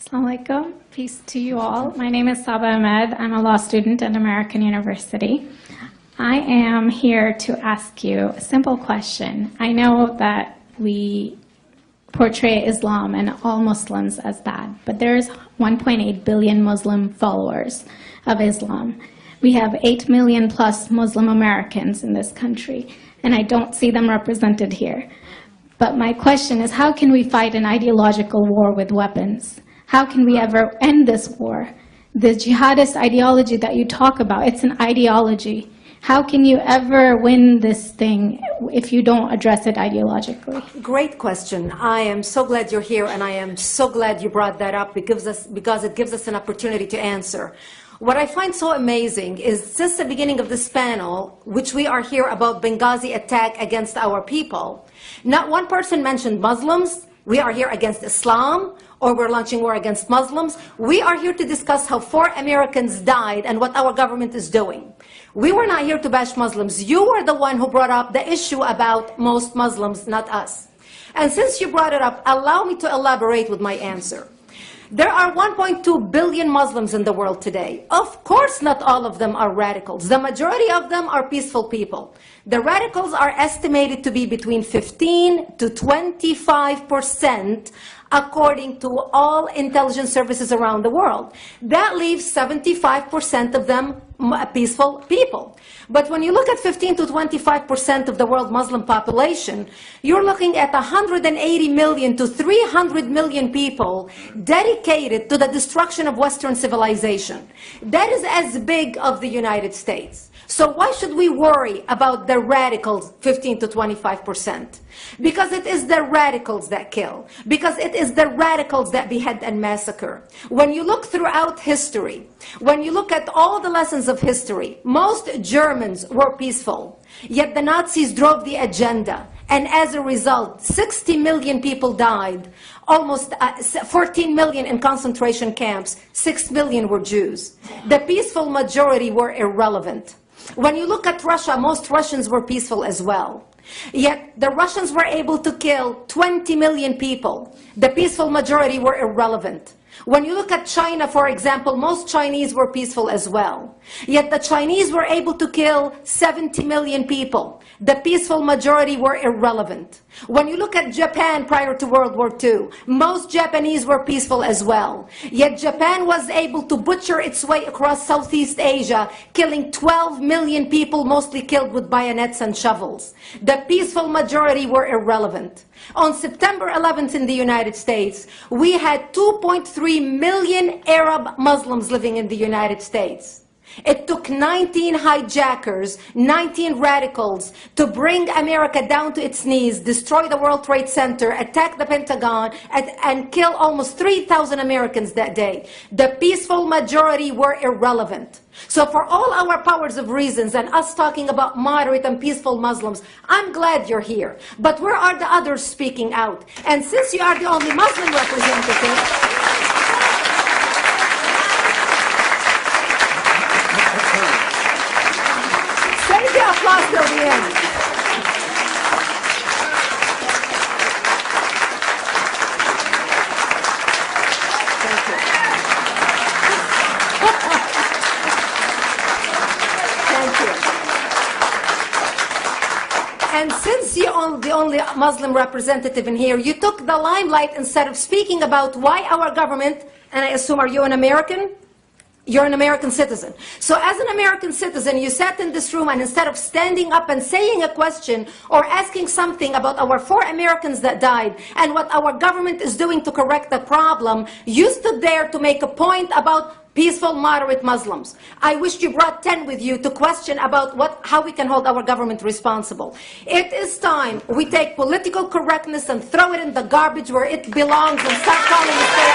Assalamu alaikum. Peace to you all. My name is Saba Ahmed. I'm a law student at American University. I am here to ask you a simple question. I know that we portray Islam and all Muslims as bad, but there's 1.8 billion Muslim followers of Islam. We have 8 million plus Muslim Americans in this country, and I don't see them represented here. But my question is, how can we fight an ideological war with weapons? How can we ever end this war? The jihadist ideology that you talk about, it's an ideology. How can you ever win this thing if you don't address it ideologically? Great question. I am so glad you're here, and I am so glad you brought that up because it gives us an opportunity to answer. What I find so amazing is since the beginning of this panel, which we are here about Benghazi attack against our people, not one person mentioned Muslims. We are here against Islam, or we're launching war against Muslims. We are here to discuss how 4 Americans died and what our government is doing. We were not here to bash Muslims. You were the one who brought up the issue about most Muslims, not us. And since you brought it up, allow me to elaborate with my answer. There are 1.2 billion Muslims in the world today. Of course, not all of them are radicals. The majority of them are peaceful people. The radicals are estimated to be between 15 to 25%, according to all intelligence services around the world. That leaves 75% of them peaceful people. But when you look at 15 to 25% of the world Muslim population, you're looking at 180 million to 300 million people dedicated to the destruction of Western civilization. That is as big of the United States. So why should we worry about the radicals, 15 to 25%? Because it is the radicals that kill. Because it is the radicals that behead and massacre. When you look throughout history, when you look at all the lessons of history, most Germans were peaceful. Yet the Nazis drove the agenda. And as a result, 60 million people died. Almost 14 million in concentration camps. 6 million were Jews. The peaceful majority were irrelevant. When you look at Russia, most Russians were peaceful as well. Yet the Russians were able to kill 20 million people. The peaceful majority were irrelevant. When you look at China, for example, most Chinese were peaceful as well. Yet the Chinese were able to kill 70 million people. The peaceful majority were irrelevant. When you look at Japan prior to World War II, most Japanese were peaceful as well. Yet Japan was able to butcher its way across Southeast Asia, killing 12 million people, mostly killed with bayonets and shovels. The peaceful majority were irrelevant. On September 11th in the United States, we had 2.3 million Arab Muslims living in the United States. It took 19 hijackers, 19 radicals to bring America down to its knees, destroy the World Trade Center, attack the Pentagon, and kill almost 3,000 Americans that day. The peaceful majority were irrelevant. So for all our powers of reasons and us talking about moderate and peaceful Muslims, I'm glad you're here. But where are the others speaking out? And since you are the only Muslim representative, applause till the end. Thank you. Thank you. And since you're the only Muslim representative in here, you took the limelight instead of speaking about why our government, and I assume, are you an American? You're an American citizen. So as an American citizen, you sat in this room, and instead of standing up and saying a question or asking something about our 4 Americans that died and what our government is doing to correct the problem, you stood there to make a point about peaceful, moderate Muslims. I wish you brought 10 with you to question about how we can hold our government responsible. It is time we take political correctness and throw it in the garbage where it belongs and start calling it fair.